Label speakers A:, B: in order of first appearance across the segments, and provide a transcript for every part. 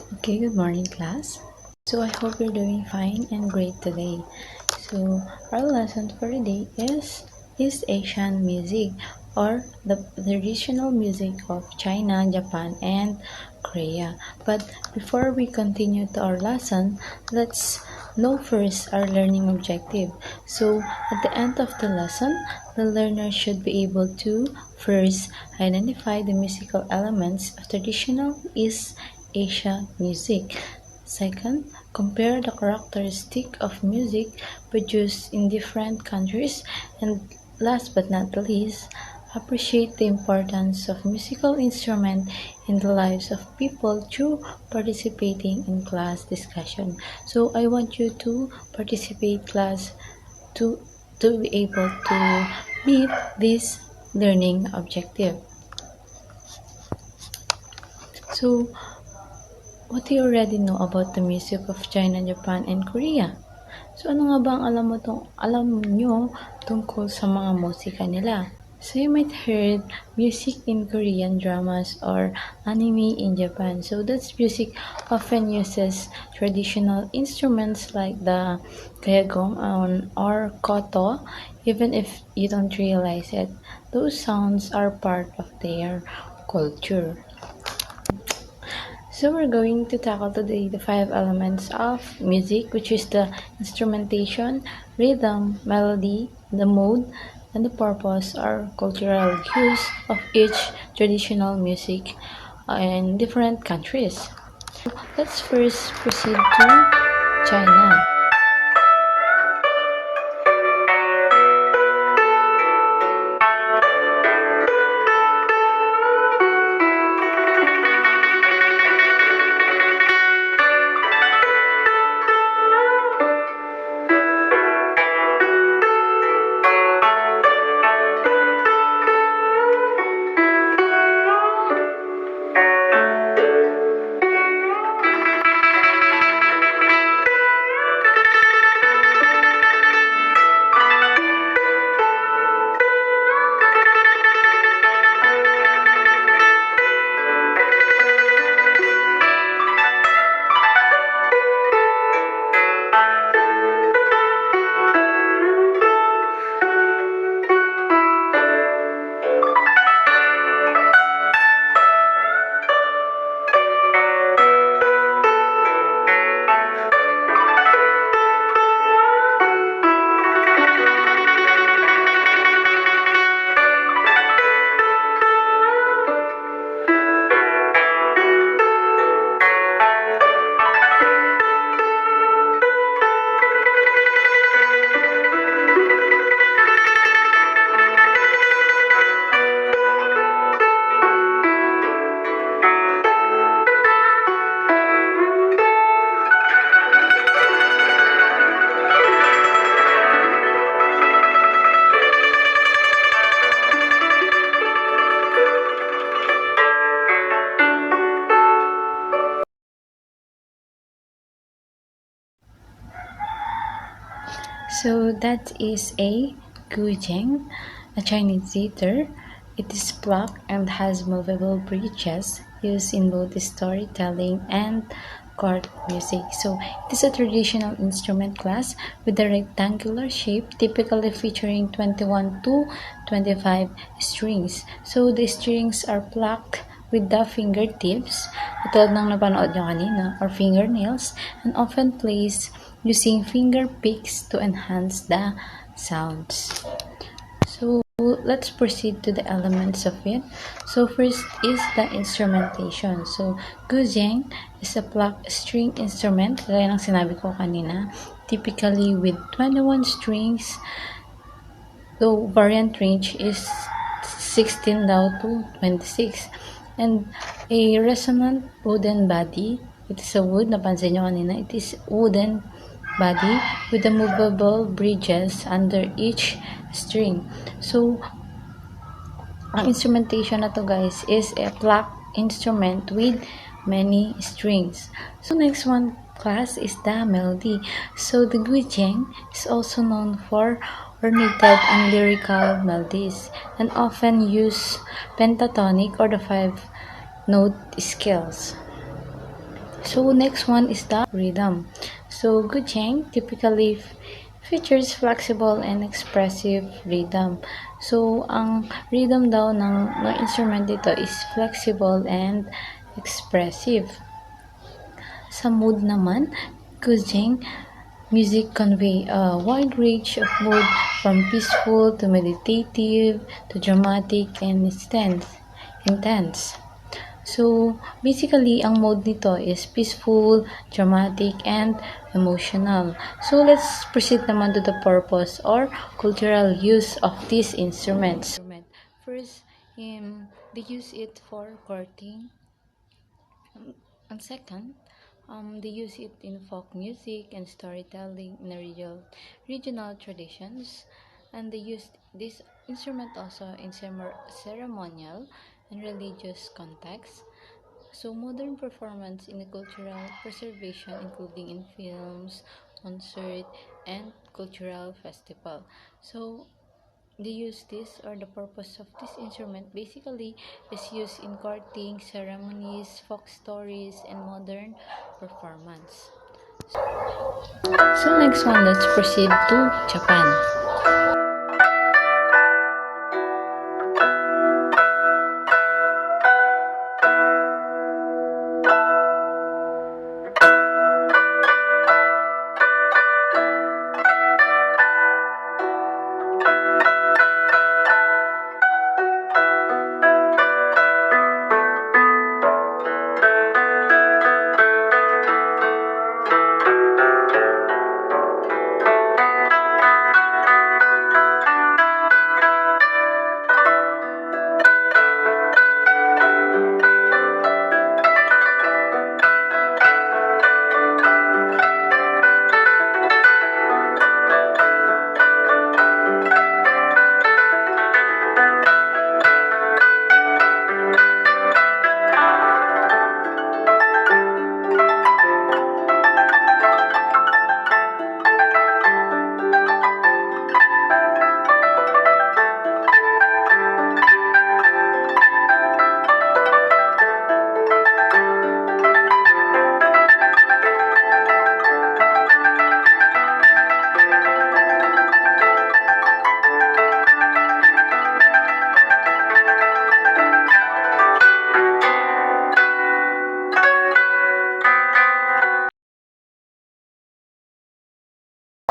A: Okay, good morning, class. So I hope you're doing fine and great today. So our lesson for today is East Asian music, or the traditional music of China, Japan, and Korea. But before we continue to our lesson, let's know first our learning objective. So at the end of the lesson, the learner should be able to first identify the musical elements of traditional East Asia music. Second, compare the characteristic of music produced in different countries. And last but not the least, appreciate the importance of musical instrument in the lives of people through participating in class discussion. So I want you to participate class to be able to meet this learning objective. So what do you already know about the music of China, Japan, and Korea? So ano nga ba ang alam nyo tungkol sa mga musika nila? So you might heard music in Korean dramas or anime in Japan. So that's music often uses traditional instruments like the gaegong or koto, even if you don't realize it. Those sounds are part of their culture. So we're going to tackle today the 5 elements of music, which is the instrumentation, rhythm, melody, the mood, and the purpose or cultural use of each traditional music in different countries. Let's first proceed to China. So that is a guzheng, a Chinese zither. It is plucked and has movable bridges used in both storytelling and court music. So it is a traditional instrument class with a rectangular shape, typically featuring 21 to 25 strings. So the strings are plucked with the fingertips, tulad ng napanood nyo kanina, or fingernails, and often placed using finger picks to enhance the sounds. So let's proceed to the elements of it. So first is the instrumentation. So guzheng is a plucked string instrument, gaya ng sinabi ko kanina, typically with 21 strings. The variant range is 16 daw to 26. And a resonant wooden body. It is a wood, napansin nyo kanina, it is wooden body with the movable bridges under each string. So, ang instrumentation na to guys is a plucked instrument with many strings. So, next one class is the melody. So, the guzheng is also known for ornate and lyrical melodies and often use pentatonic or the 5-note scales. So next one is the rhythm. So gujeng typically features flexible and expressive rhythm. So ang rhythm daw ng instrument dito is flexible and expressive. Sa mood naman, gujeng music convey a wide range of mood from peaceful to meditative to dramatic and intense. So, basically, ang mode nito is peaceful, dramatic, and emotional. So, let's proceed naman to the purpose or cultural use of these instruments. First, they use it for courting. And second, they use it in folk music and storytelling in regional traditions. And they use this instrument also in ceremonial and religious contexts. So modern performance in the cultural preservation, including in films, concert, and cultural festival. So they use this, or the purpose of this instrument basically is used in courting, ceremonies, folk stories, and modern performance. So next one, let's proceed to Japan.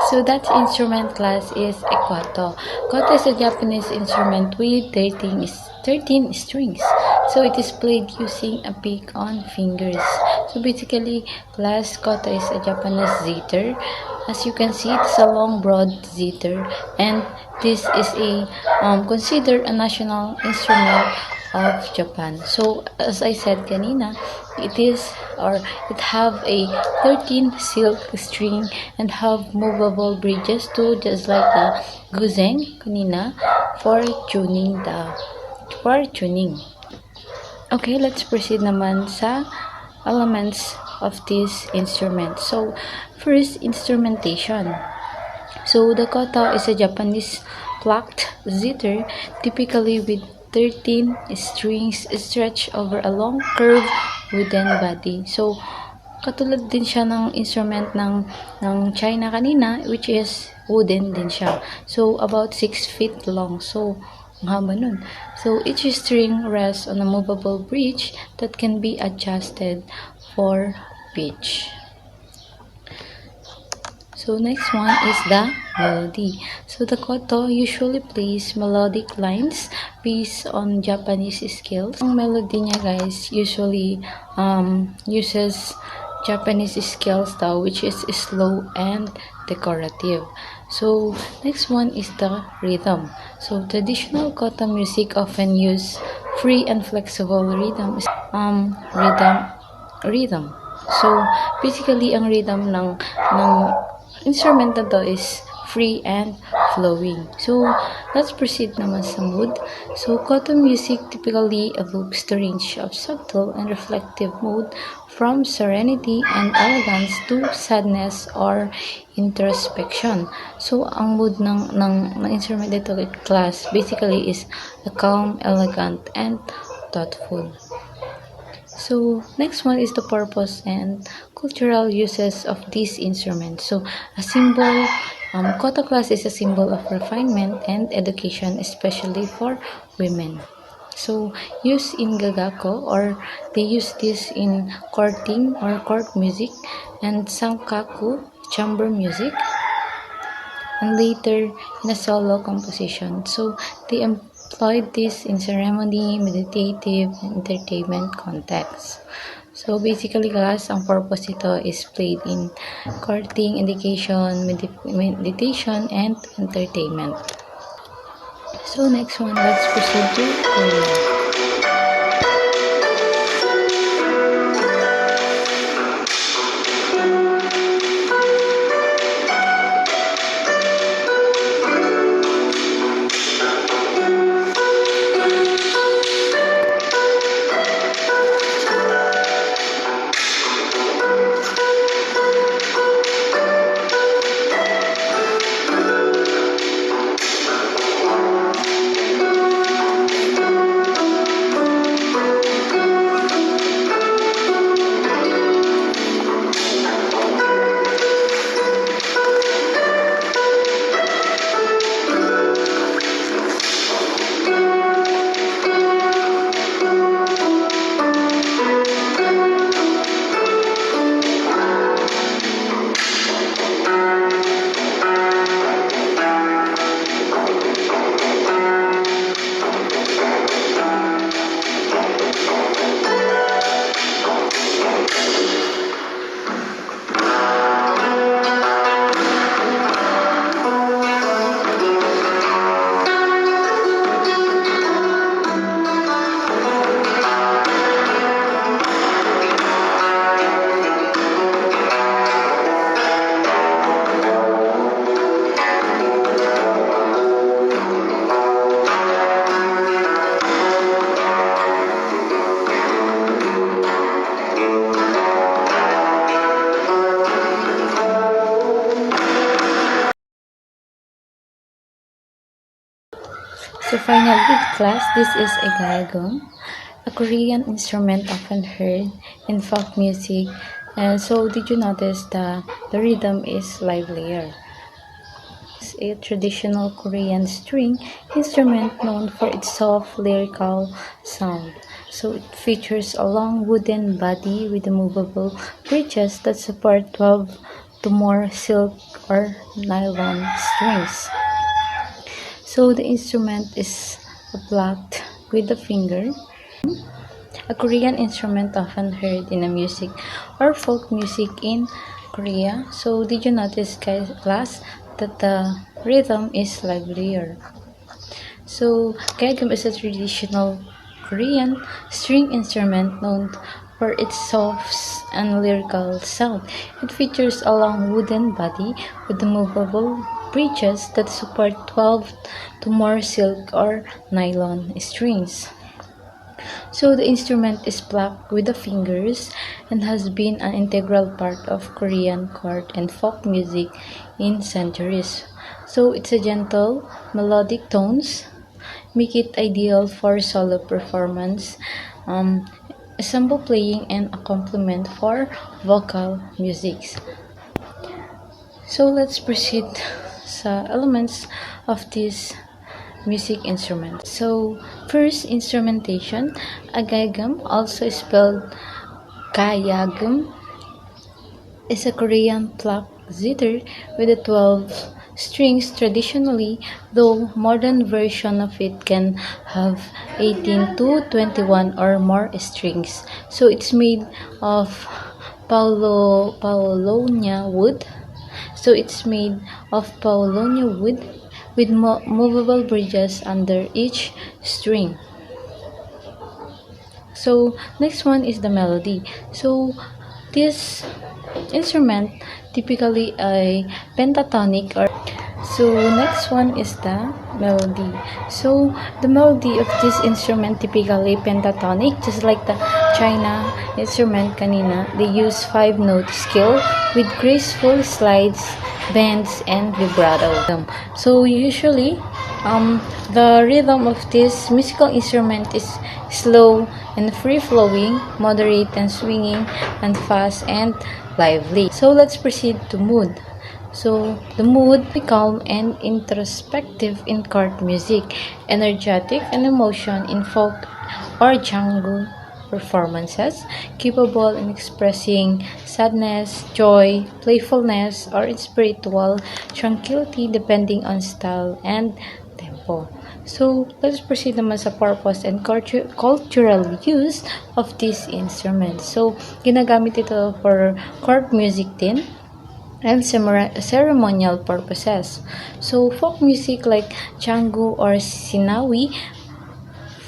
A: So that instrument class is a koto. Koto is a Japanese instrument with 13 strings. So it is played using a pick on fingers. So basically, class koto is a Japanese zither. As you can see, it's a long, broad zither, and this is a considered a national instrument of Japan. So as I said kanina, it have a 13 silk string and have movable bridges too, just like the guzheng kanina for tuning. Okay, let's proceed naman sa elements of this instrument. So first, instrumentation. So the koto is a Japanese plucked zither, typically with 13 strings stretched over a long curved wooden body. So katulad din siya ng instrument ng China kanina, which is wooden din siya. So about 6 feet long. So ang haba nun. So each string rests on a movable bridge that can be adjusted for pitch. So next one is the melody. So the koto usually plays melodic lines based on Japanese scales. Ang melody niya, guys, usually uses Japanese scales daw, which is slow and decorative. So next one is the rhythm. So traditional koto music often use free and flexible rhythm. So basically ang rhythm ng instrument na to is free and flowing. So let's proceed naman sa mood. So koto music typically evokes the range of subtle and reflective mood from serenity and elegance to sadness or introspection. So ang mood ng instrument dito class basically is a calm, elegant, and thoughtful. So next one is the purpose and cultural uses of this instrument. So a symbol, koto class is a symbol of refinement and education, especially for women. So used in gagako, or they use this in courting or court music, and sankaku, chamber music, and later in a solo composition. So they employed this in ceremony, meditative, and entertainment contexts. So basically guys, ang purpose ito is played in courting, education, meditation, and entertainment. So next one, let's proceed to Korea. So finally, class, this is a gaegum, a Korean instrument often heard in folk music. And so did you notice that the rhythm is livelier? It's a traditional Korean string instrument known for its soft lyrical sound. So it features a long wooden body with movable bridges that support 12 to more silk or nylon strings. So the instrument is plucked with the finger. A Korean instrument often heard in a music or folk music in Korea. So did you notice, guys, class, that the rhythm is livelier? So gaegum is a traditional Korean string instrument known for its soft and lyrical sound. It features a long wooden body with movable bridges that support 12 to more silk or nylon strings. So the instrument is plucked with the fingers and has been an integral part of Korean court and folk music in centuries. So it's a gentle, melodic tones make it ideal for solo performance, ensemble playing, and accompaniment for vocal music. So let's proceed sa elements of this music instrument. So first, instrumentation. A gaegum, also spelled kayagum, is a Korean plucked zither with 12 strings traditionally, though modern version of it can have 18 to 21 or more strings. So it's made of paulownia wood. So it's made of paulownia wood with movable bridges under each string. So next one is the melody. So this instrument typically a pentatonic, or so next one is the melody. So the melody of this instrument typically pentatonic, just like the China instrument kanina. They use 5-note scale with graceful slides, bends, and vibrato. So usually Um, the rhythm of this musical instrument is slow and free-flowing, moderate and swinging, and fast and lively. So let's proceed to mood. So the mood be calm and introspective in court music, energetic and emotion in folk or jungle performances, capable in expressing sadness, joy, playfulness, or spiritual tranquility depending on style and tempo. So, let's proceed naman sa purpose and cultural use of these instruments. So, ginagamit ito for court music din and ceremonial purposes. So, folk music like Changu or Sinawi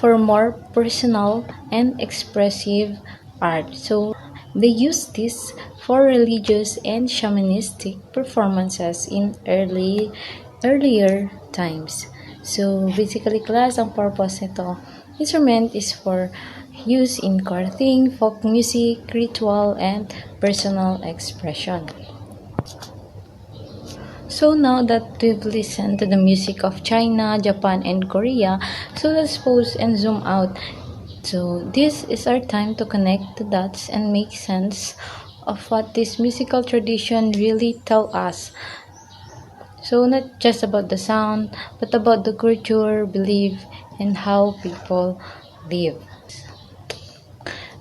A: for more personal and expressive art. So they use this for religious and shamanistic performances in earlier times. So basically class, ang purpose nito instrument is for use in courting, folk music, ritual, and personal expression. So now that we've listened to the music of China, Japan, and Korea, so let's pause and zoom out. So this is our time to connect the dots and make sense of what this musical tradition really tell us. So not just about the sound, but about the culture, belief, and how people live.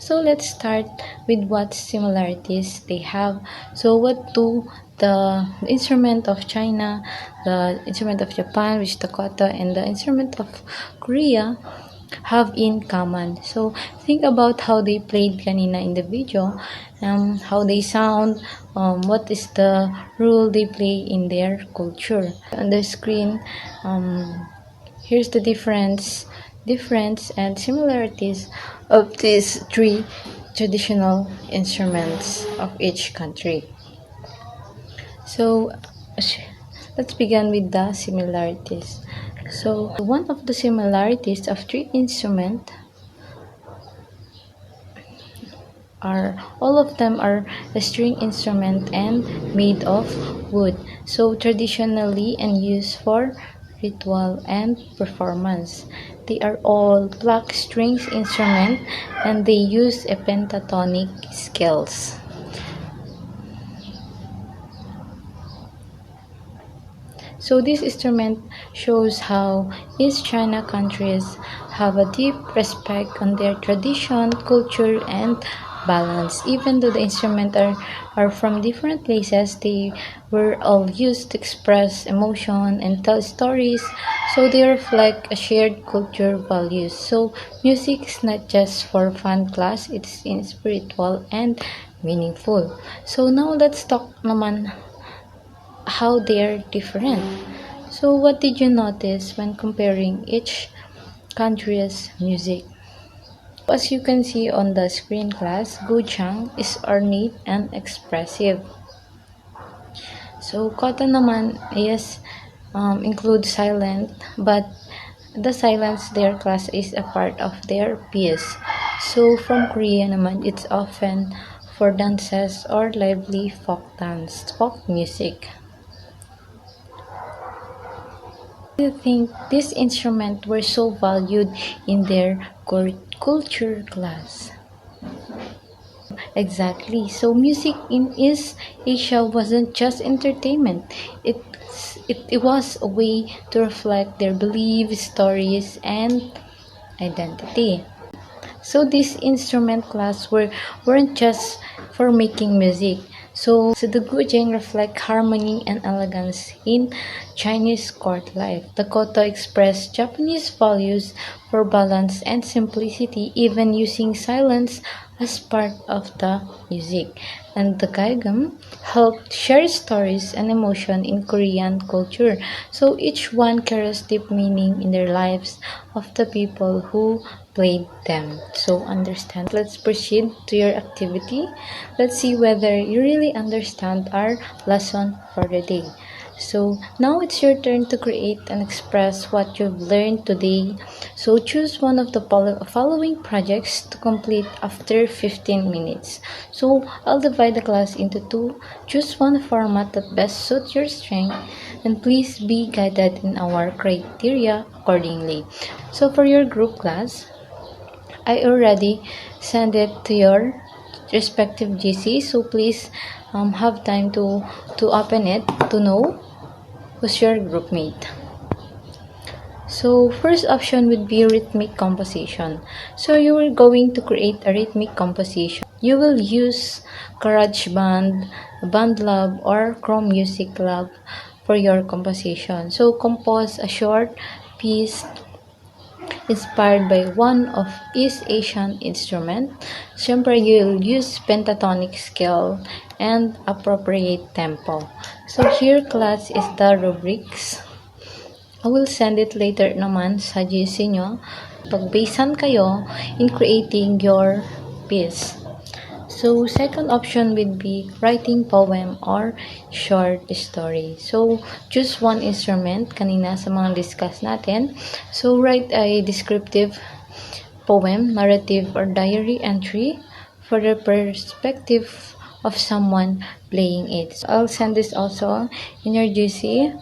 A: So let's start with what similarities they have. So what do the instrument of China, the instrument of Japan, which is the koto, and the instrument of Korea have in common? So think about how they played kanina in the video, how they sound, what is the role they play in their culture. On the screen, here's the difference and similarities of these three traditional instruments of each country. So let's begin with the similarities. So one of the similarities of three instruments are all of them are a string instrument and made of wood, so traditionally and used for ritual and performance. They are all black strings instrument and they use a pentatonic scales. So this instrument shows how East China countries have a deep respect on their tradition, culture, and balance. Even though the instruments are from different places, they were all used to express emotion and tell stories, so they reflect a shared culture values. So music is not just for fun class, it's in spiritual and meaningful. So now let's talk naman how they're different. So what did you notice when comparing each country's music? As you can see on the screen class, Guchang is ornate and expressive. So Kota naman is include silent, but the silence their class is a part of their piece. So from Korea naman, it's often for dances or lively folk music. Do you think these instruments were so valued in their culture class? Exactly. So music in East Asia wasn't just entertainment. It was a way to reflect their beliefs, stories, and identity. So these instrument class weren't just for making music. So the gujeng reflect harmony and elegance in Chinese court life. The koto express Japanese values for balance and simplicity, even using silence as part of the music. And the gaigam helped share stories and emotion in Korean culture. So each one carries deep meaning in their lives of the people who played them. So understand. Let's proceed to your activity. Let's see whether you really understand our lesson for the day. So now it's your turn to create and express what you've learned today. So choose one of the following projects to complete after 15 minutes. So I'll divide the class into two. Choose one format that best suits your strength, and please be guided in our criteria accordingly. So for your group class, I already sent it to your respective GC, so please have time to open it to know who's your groupmate. So first option would be rhythmic composition. So you are going to create a rhythmic composition. You will use GarageBand, BandLab, or Chrome Music Lab for your composition. So compose a short piece inspired by one of East Asian instrument. Siyempre, you'll use pentatonic scale and appropriate tempo. So here, class, is the rubrics. I will send it later naman sa GC nyo. Pagbasean kayo in creating your piece. So, second option would be writing poem or short story. So, choose one instrument kanina sa mga discuss natin. So, write a descriptive poem, narrative, or diary entry for the perspective of someone playing it. So, I'll send this also in your GC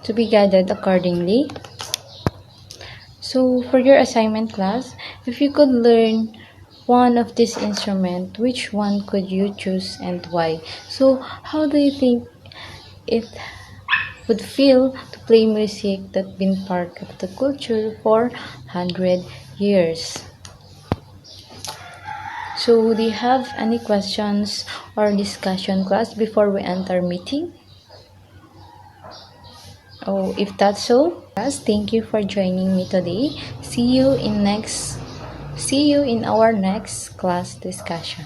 A: to be guided accordingly. So, for your assignment class, if you could learn one of this instrument, which one could you choose and why? So, how do you think it would feel to play music that's been part of the culture for 100 years? So, do you have any questions or discussion, class, before we end our meeting? Oh, if that's so, class, thank you for joining me today. See you in our next class discussion.